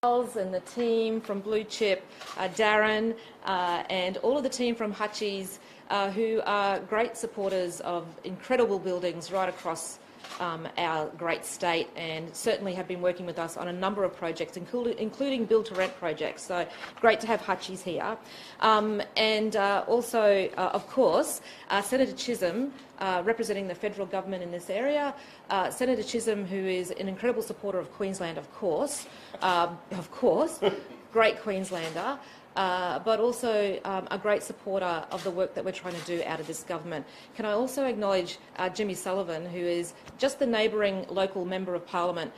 Charles and the team from Lutwyche, Darren, and all of the team from Hutchies, who are great supporters of incredible buildings right across our great state, and certainly have been working with us on a number of projects, including build-to-rent projects. So great to have Hutchies here. Also, of course, Senator Chisholm, representing the federal government in this area. Senator Chisholm, who is an incredible supporter of Queensland, of course, great Queenslander, but also a great supporter of the work that we're trying to do out of this government. Can I also acknowledge Jimmy Sullivan, who is just the neighbouring local member of parliament,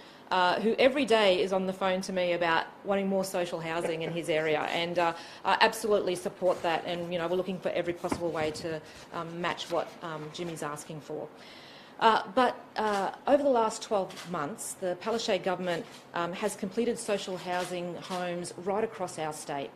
who every day is on the phone to me about wanting more social housing in his area, and I absolutely support that. And we're looking for every possible way to match what Jimmy's asking for. But over the last 12 months, the Palaszczuk government has completed social housing homes right across our state.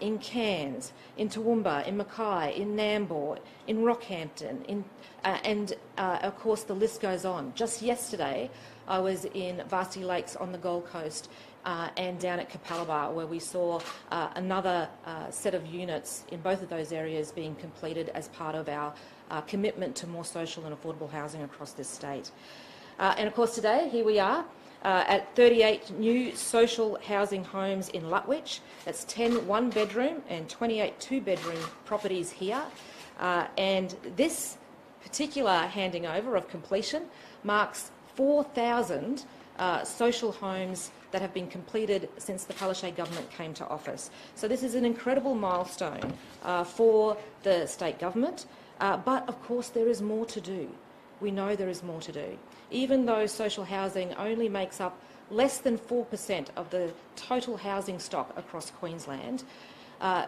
In Cairns, in Toowoomba, in Mackay, in Nambour, in Rockhampton, and of course the list goes on. Just yesterday I was in Varsity Lakes on the Gold Coast and down at Capalaba, where we saw another set of units in both of those areas being completed as part of our commitment to more social and affordable housing across this state. And of course today, here we are, at 38 new social housing homes in Lutwyche. That's 10 one-bedroom and 28 two-bedroom properties here. And this particular handing over of completion marks 4,000 social homes that have been completed since the Palaszczuk government came to office. So this is an incredible milestone for the state government, but of course there is more to do. We know there is more to do. Even though social housing only makes up less than 4% of the total housing stock across Queensland,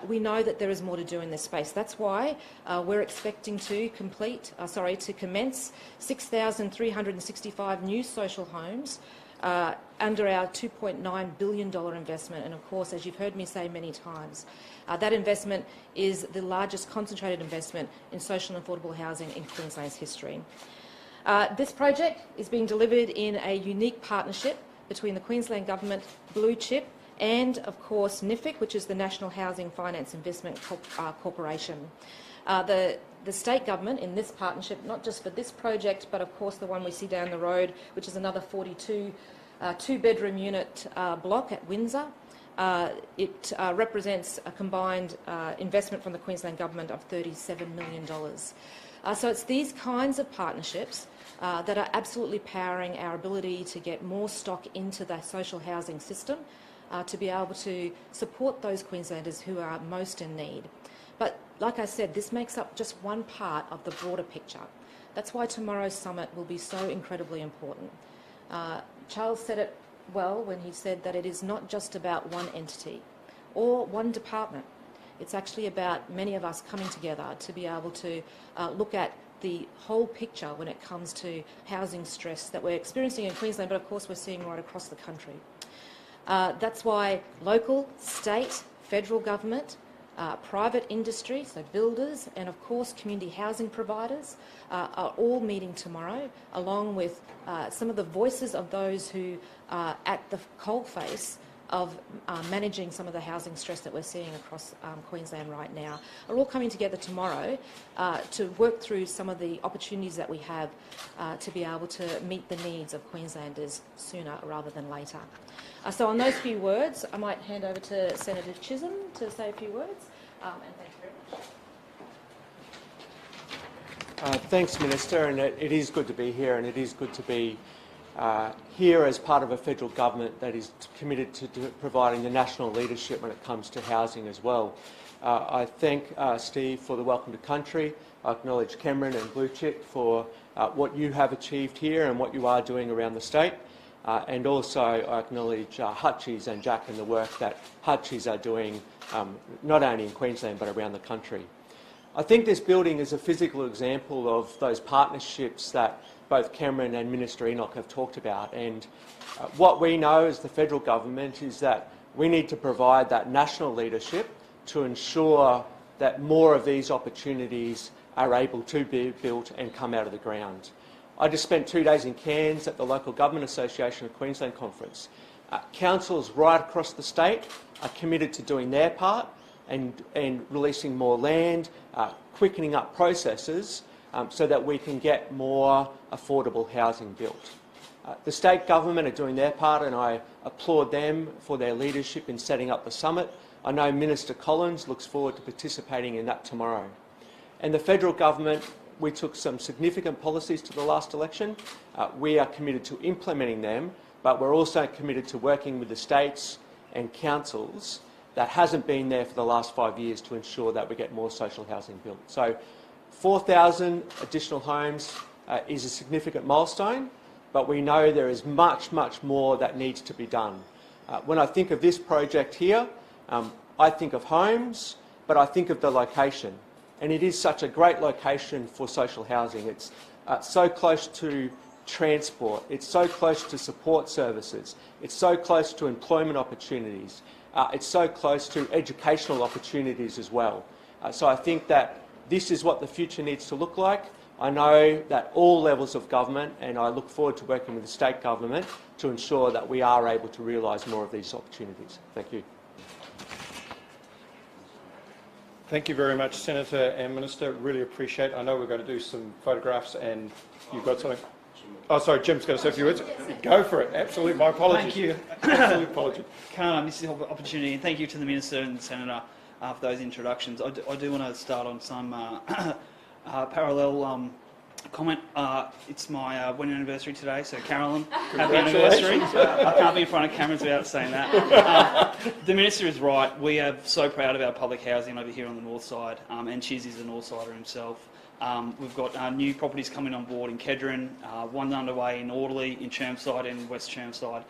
we know that there is more to do in this space. That's why we're expecting to commence 6,365 new social homes under our $2.9 billion investment. And of course, as you've heard me say many times, that investment is the largest concentrated investment in social and affordable housing in Queensland's history. This project is being delivered in a unique partnership between the Queensland Government, Lutwyche, and of course NIFIC, which is the National Housing Finance Investment Corporation. The state government in this partnership, not just for this project, but of course the one we see down the road, which is another 42 two-bedroom unit block at Windsor. It represents a combined investment from the Queensland Government of $37 million. So it's these kinds of partnerships that are absolutely powering our ability to get more stock into the social housing system, to be able to support those Queenslanders who are most in need. But like I said, this makes up just one part of the broader picture. That's why tomorrow's summit will be so incredibly important. Charles said it well when he said that it is not just about one entity or one department. It's actually about many of us coming together to be able to look at the whole picture when it comes to housing stress that we're experiencing in Queensland, but of course we're seeing right across the country. That's why local, state, federal government, private industry, so builders, and of course community housing providers are all meeting tomorrow, along with some of the voices of those who are at the coalface of managing some of the housing stress that we're seeing across Queensland right now, are all coming together tomorrow to work through some of the opportunities that we have to be able to meet the needs of Queenslanders sooner rather than later. So on those few words, I might hand over to Senator Chisholm to say a few words, and thank you very much. Thanks, Minister, and it is good to be here, and it is good to be here as part of a federal government that is committed to providing the national leadership when it comes to housing as well. I thank Steve for the welcome to country. I acknowledge Cameron and Lutwyche for what you have achieved here and what you are doing around the state. And also I acknowledge Hutchies and Jack and the work that Hutchies are doing not only in Queensland but around the country. I think this building is a physical example of those partnerships that both Cameron and Minister Enoch have talked about, and what we know as the federal government is that we need to provide that national leadership to ensure that more of these opportunities are able to be built and come out of the ground. I just spent 2 days in Cairns at the Local Government Association of Queensland conference, Councils right across the state are committed to doing their part and releasing more land, quickening up processes so that we can get more affordable housing built. The state government are doing their part, and I applaud them for their leadership in setting up the summit. I know Minister Collins looks forward to participating in that tomorrow. And the federal government, we took some significant policies to the last election. We are committed to implementing them, but we're also committed to working with the states and councils that hasn't been there for the last 5 years to ensure that we get more social housing built. So 4,000 additional homes is a significant milestone, but we know there is much, much more that needs to be done. When I think of this project here, I think of homes, but I think of the location. And it is such a great location for social housing. It's so close to transport, it's so close to support services, it's so close to employment opportunities, it's so close to educational opportunities as well. So I think that this is what the future needs to look like. I know that all levels of government, and I look forward to working with the state government to ensure that we are able to realise more of these opportunities. Thank you. Thank you very much, Senator and Minister. Really appreciate it. I know we're going to do some photographs and you've got something. Oh, sorry, Jim's going to say a few words. Go for it. Absolutely. My apologies. Thank you. Absolute apology. Can't miss the opportunity. And thank you to the Minister and the Senator for those introductions. I do want to start on some parallel comment. It's my wedding anniversary today, so Carolyn, happy anniversary. I can't be in front of cameras without saying that. The Minister is right. We are so proud of our public housing over here on the north side, and Chiz is a north sider himself. We've got new properties coming on board in Kedron, one underway in Alderley, in Chermside and West Chermside.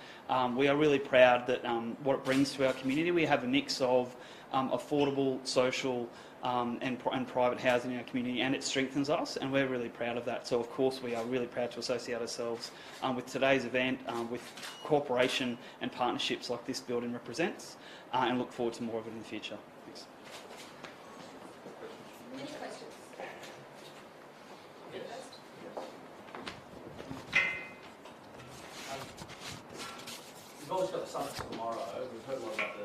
We are really proud that what it brings to our community. We have a mix of affordable, social and private housing in our community, and it strengthens us, and we're really proud of that. So of course we are really proud to associate ourselves with today's event, with cooperation and partnerships like this building represents, and look forward to more of it in the future. Thanks. Any questions? We've always got the summit tomorrow. We've heard a lot about the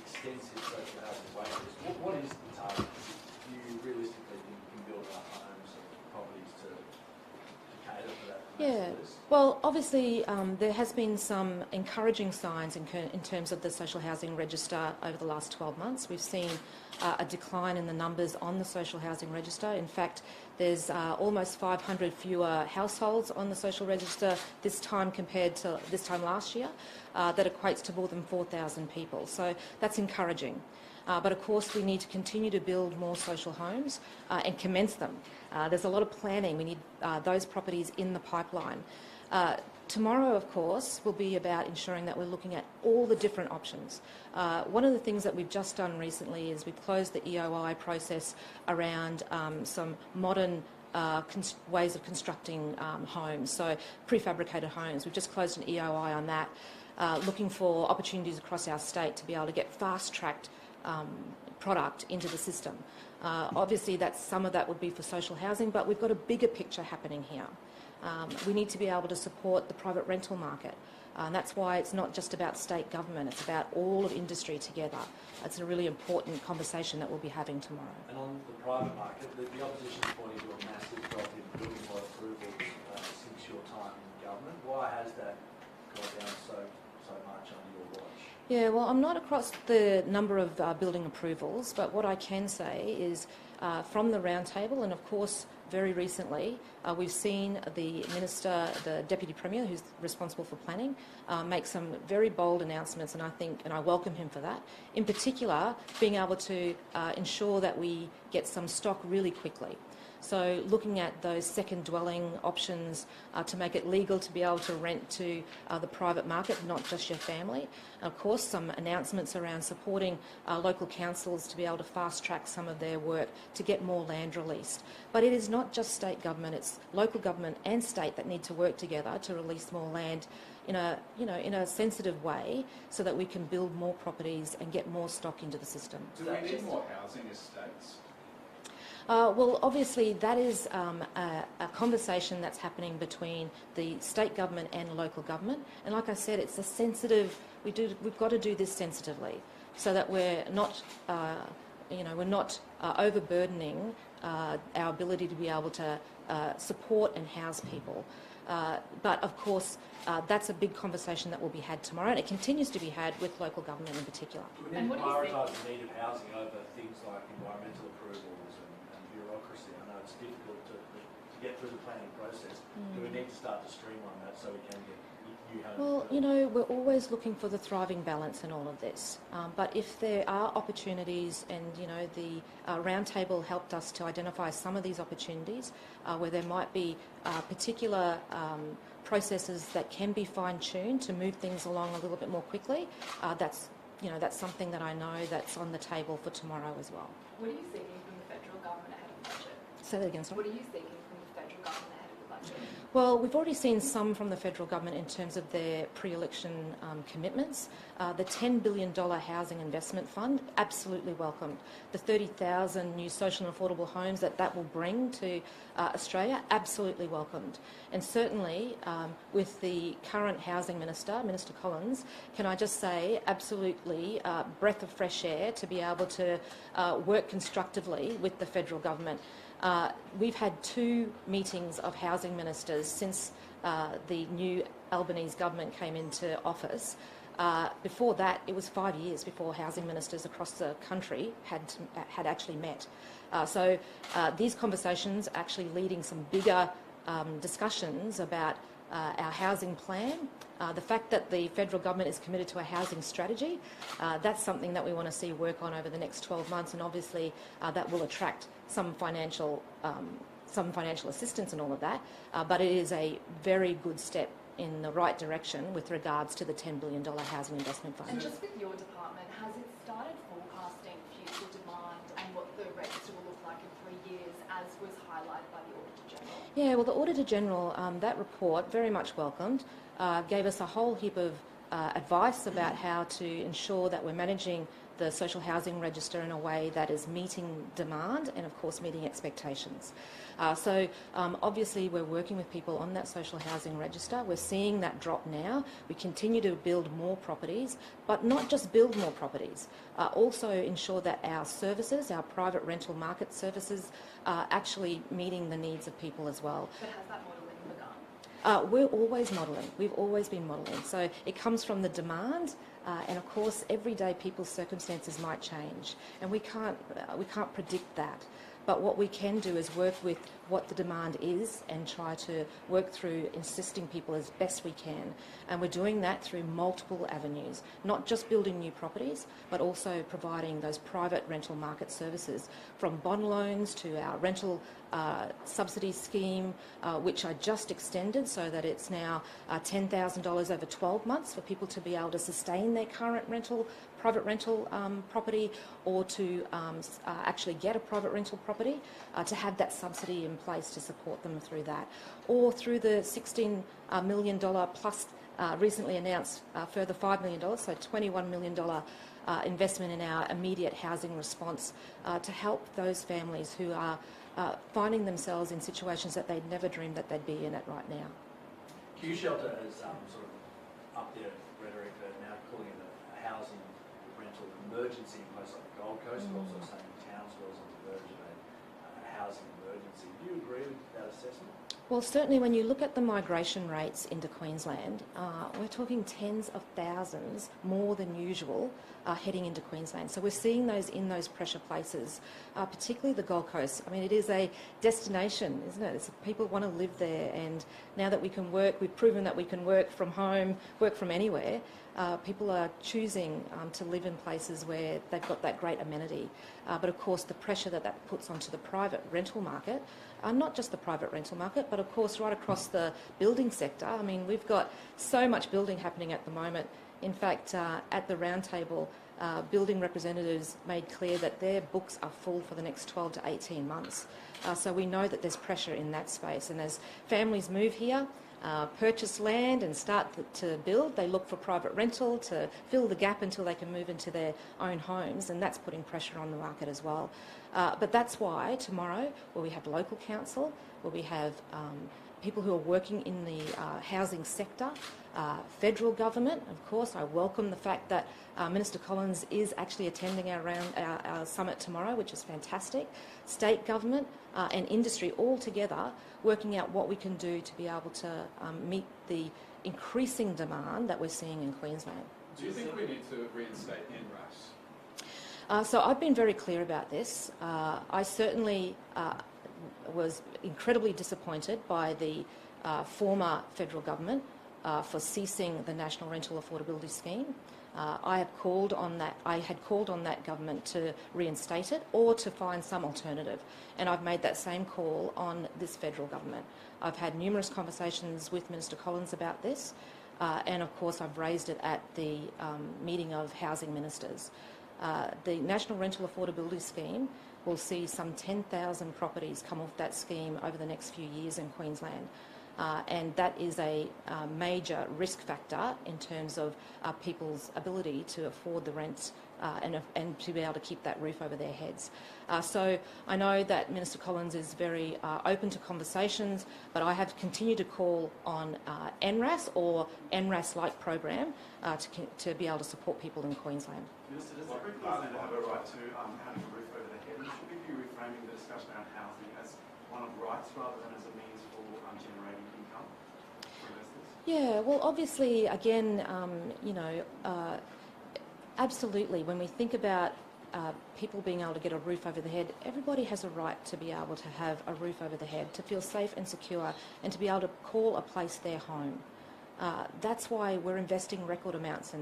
extensive social housing wait list. What is the target? Do you realistically think you can build enough homes and properties to cater for that? Yeah, well, obviously there has been some encouraging signs in terms of the social housing register over the last 12 months. We've seen a decline in the numbers on the social housing register. In fact, there's almost 500 fewer households on the social register this time compared to this time last year. That equates to more than 4,000 people. So that's encouraging. But of course we need to continue to build more social homes and commence them. There's a lot of planning. We need those properties in the pipeline. Tomorrow, of course, will be about ensuring that we're looking at all the different options. One of the things that we've just done recently is we've closed the EOI process around some modern ways of constructing homes, so prefabricated homes. We've just closed an EOI on that, looking for opportunities across our state to be able to get fast-tracked product into the system. Obviously, some of that would be for social housing, but we've got a bigger picture happening here. We need to be able to support the private rental market. And that's why it's not just about state government, it's about all of industry together. It's a really important conversation that we'll be having tomorrow. And on the private market, the opposition is pointing to a massive drop in building by approvals since your time in government. Why has that gone down so much under your watch? Yeah, well, I'm not across the number of building approvals, but what I can say is from the roundtable, and of course very recently, we've seen the Minister, the Deputy Premier, who's responsible for planning, make some very bold announcements, and I welcome him for that. In particular, being able to ensure that we get some stock really quickly. So looking at those second dwelling options to make it legal to be able to rent to the private market, not just your family. And of course, some announcements around supporting local councils to be able to fast-track some of their work to get more land released. But it is not just state government, it's local government and state that need to work together to release more land in a sensitive way so that we can build more properties and get more stock into the system. Do we need more housing estates? Well, obviously that is a conversation that's happening between the state government and local government. And like I said, it's a sensitive. We've got to do this sensitively, so that we're not, we're not overburdening our ability to be able to support and house people. But of course, that's a big conversation that will be had tomorrow, and it continues to be had with local government in particular. Do we need to prioritise the need of housing over things like environmental approvals and bureaucracy? I know it's difficult to get through the planning process. Do we need to start to streamline that so we can get new homes? Well, we're always looking for the thriving balance in all of this. But if there are opportunities, and the roundtable helped us to identify some of these opportunities where there might be particular processes that can be fine-tuned to move things along a little bit more quickly, that's something that I know that's on the table for tomorrow as well. What are you seeking from the federal government ahead of the budget? Say that again, sorry. What are you seeking from the federal government ahead of the budget? Well, we've already seen some from the federal government in terms of their pre-election commitments. The $10 billion housing investment fund, absolutely welcomed. The 30,000 new social and affordable homes that will bring to Australia, absolutely welcomed. And certainly with the current housing minister, Minister Collins, can I just say absolutely breath of fresh air to be able to work constructively with the federal government. We've had 2 meetings of housing ministers since the new Albanese government came into office. Before that, it was 5 years before housing ministers across the country had actually met. So these conversations are actually leading some bigger discussions about our housing plan. The fact that the federal government is committed to a housing strategy, that's something that we want to see work on over the next 12 months, and obviously that will attract some financial assistance and all of that, but it is a very good step in the right direction with regards to the $10 billion housing investment fund. And just with your department, has it started forecasting future demand and what the register will look like in 3 years, as was highlighted by the Auditor General? Yeah, well, the Auditor General, that report, very much welcomed, gave us a whole heap of advice about how to ensure that we're managing the social housing register in a way that is meeting demand and, of course, meeting expectations. So obviously we're working with people on that social housing register. We're seeing that drop now. We continue to build more properties, but not just build more properties, also ensure that our services, our private rental market services, are actually meeting the needs of people as well. But has that modelling begun? We're always modelling. We've always been modelling. So it comes from the demand, and of course, every day people's circumstances might change, and we can't predict that. But what we can do is work with what the demand is and try to work through assisting people as best we can. And we're doing that through multiple avenues, not just building new properties, but also providing those private rental market services, from bond loans to our rental subsidy scheme, which I just extended so that it's now $10,000 over 12 months for people to be able to sustain their current private rental property, or to actually get a private rental property, to have that subsidy in place to support them through that, or through the $16 million plus recently announced further $5 million, so $21 million investment in our immediate housing response to help those families who are finding themselves in situations that they'd never dreamed that they'd be in it right now. Q Shelter has sort of upped their rhetoric, now calling it a housing rental emergency in places like the Gold Coast, but also saying Townsville's on the verge of a housing emergency. Do you agree with that assessment? Well, certainly when you look at the migration rates into Queensland, we're talking tens of thousands more than usual heading into Queensland. So we're seeing those in those pressure places, particularly the Gold Coast. I mean, it is a destination, isn't it? People want to live there, and now that we can work, we've proven that we can work from home, work from anywhere. People are choosing to live in places where they've got that great amenity. But of course, the pressure that puts onto the private rental market, not just the private rental market, but of course right across the building sector. I mean, we've got so much building happening at the moment In fact, at the roundtable, building representatives made clear that their books are full for the next 12 to 18 months. So we know that there's pressure in that space. And as families move here, purchase land and start to build, they look for private rental to fill the gap until they can move into their own homes, and that's putting pressure on the market as well. But that's why tomorrow, where we have local council, where we have people who are working in the housing sector, federal government, of course, I welcome the fact that Minister Collins is actually attending our summit tomorrow, which is fantastic. State government and industry all together working out what we can do to be able to meet the increasing demand that we're seeing in Queensland. Do you think we need to reinstate NRAS? So I've been very clear about this. I certainly was incredibly disappointed by the former federal government for ceasing the National Rental Affordability Scheme. I had called on that government to reinstate it or to find some alternative, and I've made that same call on this federal government. I've had numerous conversations with Minister Collins about this, and of course I've raised it at the meeting of housing ministers. The National Rental Affordability Scheme will see some 10,000 properties come off that scheme over the next few years in Queensland. And that is a major risk factor in terms of people's ability to afford the rents and to be able to keep that roof over their heads. So I know that Minister Collins is very open to conversations, but I have continued to call on NRAS or NRAS-like program to be able to support people in Queensland. Minister, does every Queenslander have a right to having a roof over their head? And should we be reframing the discussion around housing as one of rights rather than as a means for generating income for investors? Yeah, well, obviously, again, absolutely. When we think about people being able to get a roof over their head, everybody has a right to be able to have a roof over their head, to feel safe and secure, and to be able to call a place their home. That's why we're investing record amounts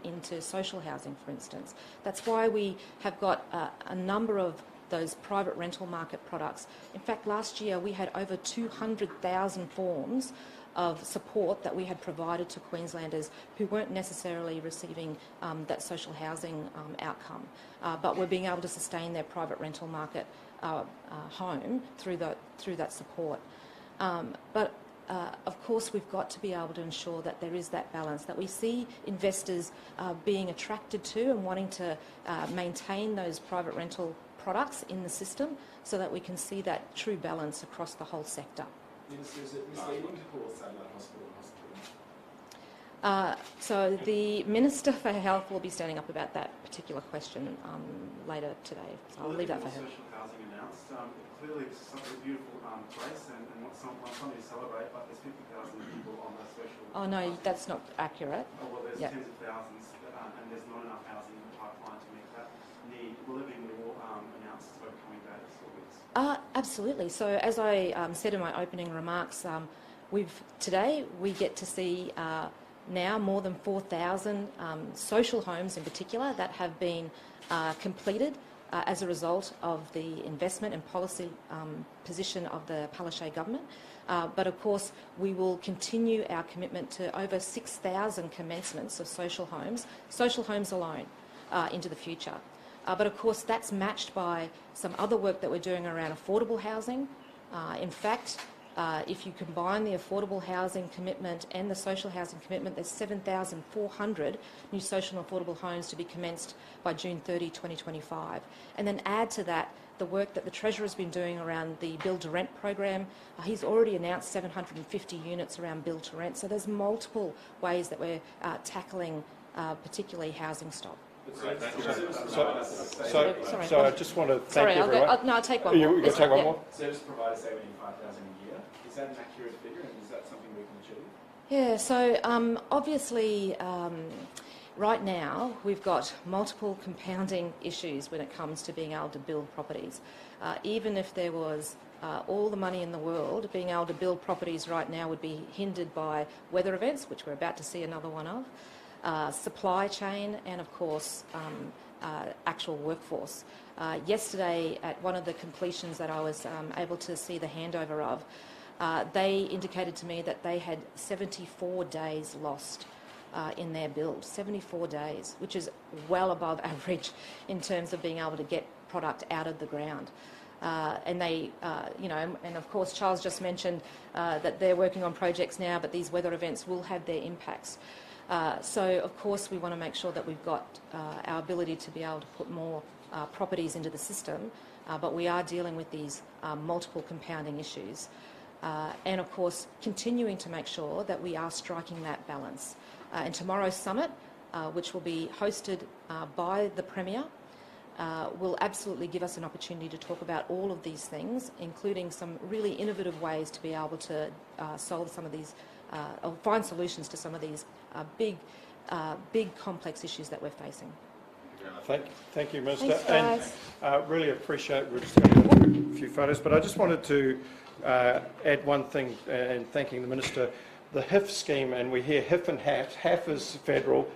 into social housing, for instance. That's why we have got a number of those private rental market products. In fact, last year we had over 200,000 forms of support that we had provided to Queenslanders who weren't necessarily receiving that social housing outcome, but were being able to sustain their private rental market home through that support. Of course, we've got to be able to ensure that there is that balance, that we see investors being attracted to and wanting to maintain those private rental products in the system so that we can see that true balance across the whole sector. Minister, is it misleading to call satellite hospital? So the Minister for Health will be standing up about that particular question later today. So I'll leave that for her. Social housing announced. Clearly it's such a beautiful place and something to celebrate, but there's 50,000 people on the social... Oh no, that's not accurate. Oh, well, there's yep. tens of thousands and there's not enough housing in the pipeline to meet that need. Will there be more announced over coming days or weeks? Absolutely. So as I said in my opening remarks, today we get to see now more than 4,000 social homes in particular that have been completed as a result of the investment and policy position of the Palaszczuk government. But of course we will continue our commitment to over 6,000 commencements of social homes alone into the future. But of course that's matched by some other work that we're doing around affordable housing. In fact, if you combine the affordable housing commitment and the social housing commitment, there's 7,400 new social and affordable homes to be commenced by June 30, 2025. And then add to that the work that the Treasurer's been doing around the build-to-rent program. He's already announced 750 units around build-to-rent. So there's multiple ways that we're tackling particularly housing stock. So I just want to thank everyone. I'll take one more. You're going to take one more? Service providers say we need 5,000 a year. Is that an accurate figure, and is that something we can achieve? Yeah, so obviously right now we've got multiple compounding issues when it comes to being able to build properties. Even if there was all the money in the world, being able to build properties right now would be hindered by weather events, which we're about to see another one of, supply chain, and of course actual workforce. Yesterday at one of the completions that I was able to see the handover of, they indicated to me that they had 74 days lost in their build, 74 days, which is well above average in terms of being able to get product out of the ground. And they, and of course Charles just mentioned that they're working on projects now, but these weather events will have their impacts. So of course we want to make sure that we've got our ability to be able to put more properties into the system, but we are dealing with these multiple compounding issues. And of course continuing to make sure that we are striking that balance. And tomorrow's summit, which will be hosted by the Premier, will absolutely give us an opportunity to talk about all of these things, including some really innovative ways to be able to solve some of these, or find solutions to some of these big complex issues that we're facing. Thank you, Minister. Thanks, guys. And really appreciate, we're just going to do a few photos, but I just wanted to add one thing, and thanking the Minister. The HIF scheme, and we hear HIF and HAF. HAF is federal,